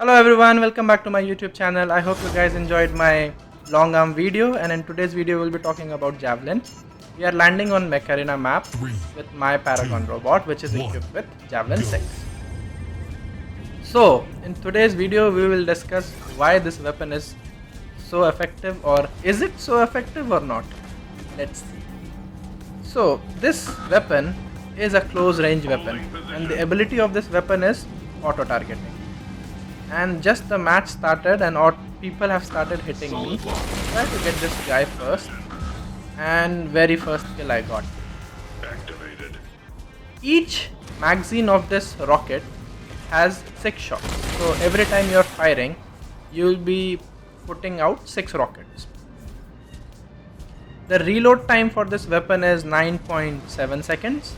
Hello everyone, welcome back to my YouTube channel. I hope you guys enjoyed my long arm video, and in today's video we'll be talking about Javelin. We are landing on Mech Arena map with my Paragon robot, which is equipped with Javelin 6. So in today's video we will discuss why this weapon is so effective, or is it so effective or not. Let's see. So this weapon is a close range weapon, and the ability of this weapon is auto targeting. And just the match started and people have started hitting me. Try to get this guy first, and very first kill I got. Activated. Each magazine of this rocket has 6 shots, so every time you are firing you will be putting out 6 rockets. The reload time for this weapon is 9.7 seconds,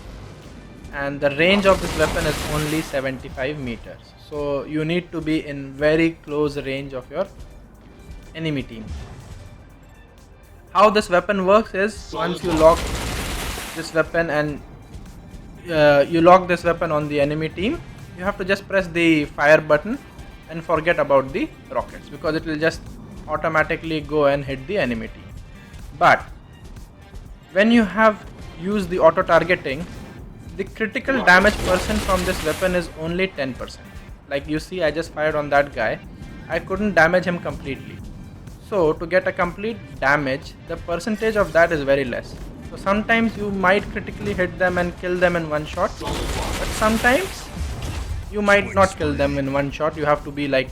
and the range of this weapon is only 75 meters. So you need to be in very close range of your enemy team. How this weapon works is, once you lock this weapon and you lock this weapon on the enemy team, you have to just press the fire button and forget about the rockets, because it will just automatically go and hit the enemy team. But when you have used the auto targeting, the critical damage percent from this weapon is only 10%. Like you see, I just fired on that guy, I couldn't damage him completely. So to get a complete damage, the percentage of that is very less. So sometimes you might critically hit them and kill them in one shot, but sometimes you might not kill them in one shot. You have to be like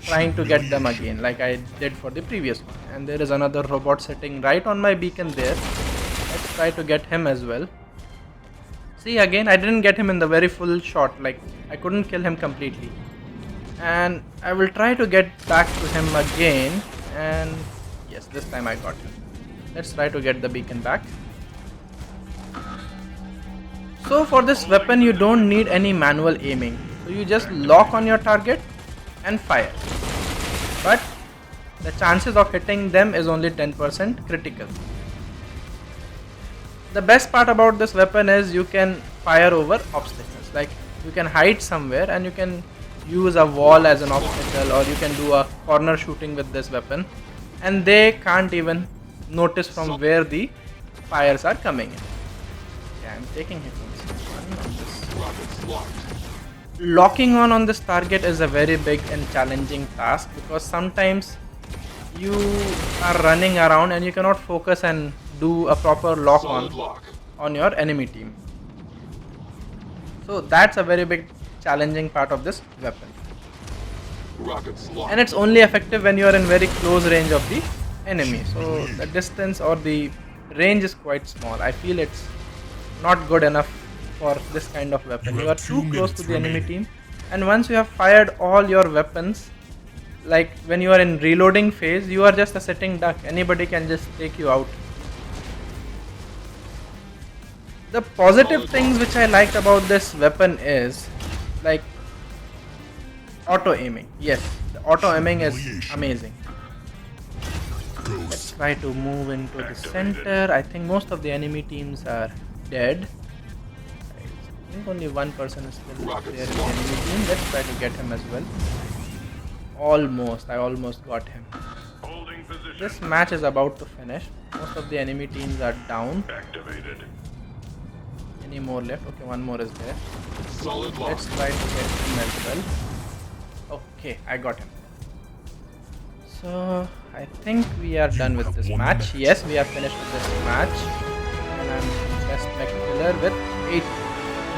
trying to get them again, like I did for the previous one. And there is another robot sitting right on my beacon there. Let's try to get him as well. See, again I didn't get him in the very full shot, like I couldn't kill him completely. And I will try to get back to him again, and yes, this time I got him. Let's try to get the beacon back. So for this weapon you don't need any manual aiming, so you just lock on your target and fire. But the chances of hitting them is only 10% critical. The best part about this weapon is you can fire over obstacles. Like you can hide somewhere and you can use a wall as an obstacle, or you can do a corner shooting with this weapon, and they can't even notice from where the fires are coming in. Yeah, I'm taking hit on this. Locking on this target is a very big and challenging task, because sometimes you are running around and you cannot focus and do a proper lock on your enemy team. So that's a very big challenging part of this weapon. And it's only effective when you are in very close range of the enemy. So the distance or the range is quite small. I feel it's not good enough for this kind of weapon. You are too close to the enemy team, and once you have fired all your weapons, like when you are in reloading phase, you are just a sitting duck. Anybody can just take you out. The positive things which I liked about this weapon is like auto aiming. Yes, the auto aiming is amazing. Let's try to move into the center. I think most of the enemy teams are dead. I think only one person is still there in the enemy team. Let's try to get him as well. I almost got him. This match is about to finish. Most of the enemy teams are down. Activated. Any more left? Okay, one more is there. Let's try to get him as well. Okay, I got him. So I think we are done with this match. Yes, we are finished with this match, and I'm best mech killer with 8.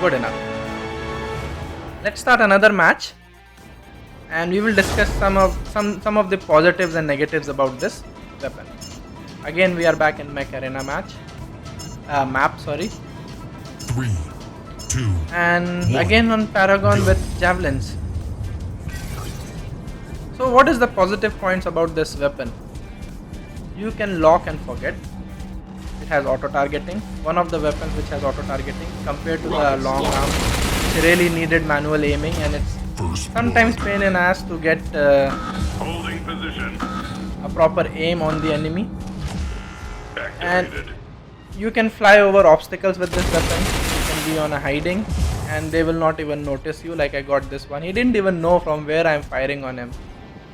Good enough. Let's start another match, and we will discuss some of the positives and negatives about this weapon. Again, we are back in Mech Arena map. 3, 2, and 1. Again on Paragon with javelins. So what is the positive points about this weapon? You can lock and forget. It has auto targeting. One of the weapons which has auto targeting, compared to the long arm, which really needed manual aiming, and it's sometimes pain in ass to get holding position. a proper aim on the enemy. Activated. And you can fly over obstacles with this weapon. You can be on a hiding, and they will not even notice you. Like I got this one, he didn't even know from where I'm firing on him.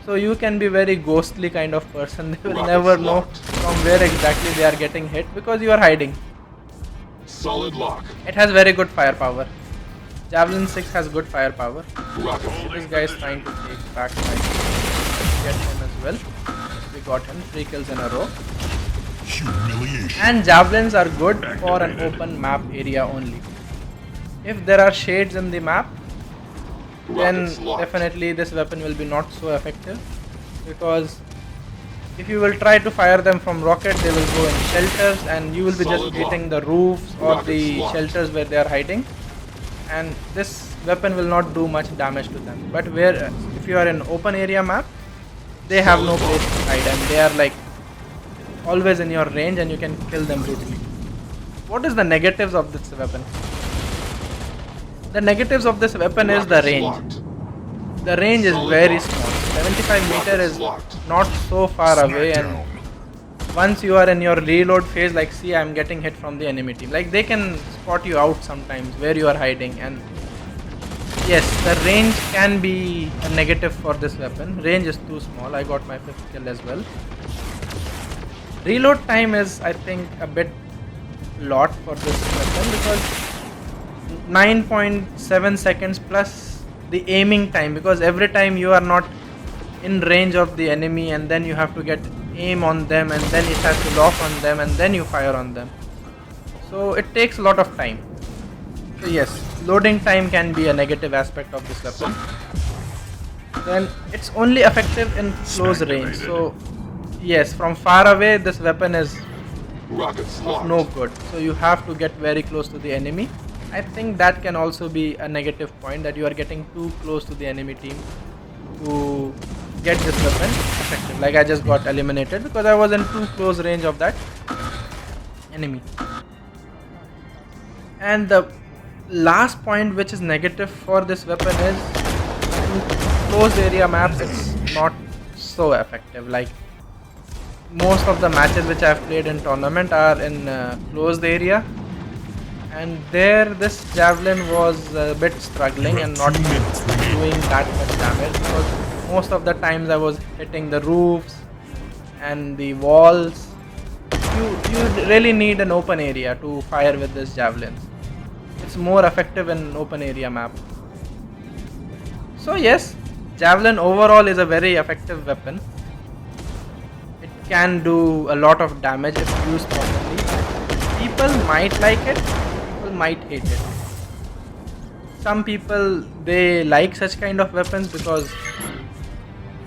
So you can be very ghostly kind of person. They will never know from where exactly they are getting hit because you are hiding. Solid lock. It has very good firepower. Javelin 6 has good firepower. Rocket. This guy is trying to take back. Get him as well. We got him. 3 kills in a row. Humiliation. And javelins are good for an open map area only. If there are shades in the map, then definitely this weapon will be not so effective, because if you will try to fire them from rocket, they will go in shelters and you will be just hitting the roofs or the shelters where they are hiding, and this weapon will not do much damage to them. But where if you are in open area map, they have no place to hide and they are like always in your range and you can kill them brutally. What is the negatives of this weapon? The negatives of this weapon is the range. The range is very small. 75 meter is not so far away, and once you are in your reload phase, like see, I'm getting hit from the enemy team. Like they can spot you out sometimes where you are hiding, and yes, the range can be a negative for this weapon. Range is too small. I got my 5th kill as well. Reload time is, I think, a bit lot for this weapon, because 9.7 seconds plus the aiming time, because every time you are not in range of the enemy and then you have to get aim on them and then it has to lock on them and then you fire on them. So it takes a lot of time. So yes, loading time can be a negative aspect of this weapon. Then it's only effective in close range. So yes, from far away this weapon is no good. So you have to get very close to the enemy. I think that can also be a negative point, that you are getting too close to the enemy team to get this weapon effective. Like I just got eliminated because I was in too close range of that enemy. And the last point which is negative for this weapon is in closed area maps it's not so effective. Like most of the matches which I have played in tournament are in closed area, and there this javelin was a bit struggling and not doing that much damage, because most of the times I was hitting the roofs and the walls. You really need an open area to fire with this javelin. It's more effective in open area map. So yes, javelin overall is a very effective weapon. It can do a lot of damage if used properly. People might like it, people might hate it. Some people, they like such kind of weapons because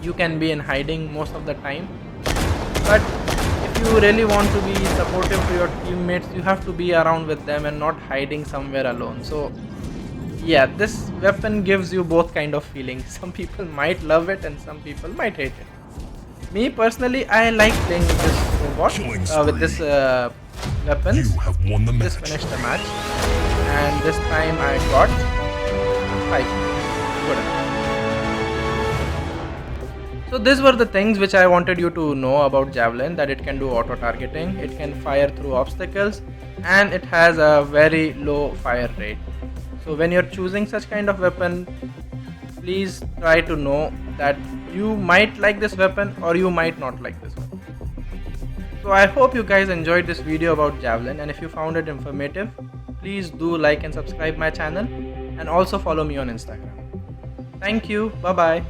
you can be in hiding most of the time. But if you really want to be supportive to your teammates, you have to be around with them and not hiding somewhere alone. So yeah, this weapon gives you both kind of feelings. Some people might love it and some people might hate it. Me personally, I like playing with this robot, with this weapon. Just finished the match, and this time I got 5. Good enough. So these were the things which I wanted you to know about Javelin, that it can do auto targeting, it can fire through obstacles, and it has a very low fire rate. So when you're choosing such kind of weapon, please try to know that you might like this weapon or you might not like this weapon. So I hope you guys enjoyed this video about Javelin, and if you found it informative, please do like and subscribe my channel, and also follow me on Instagram. Thank you. Bye bye.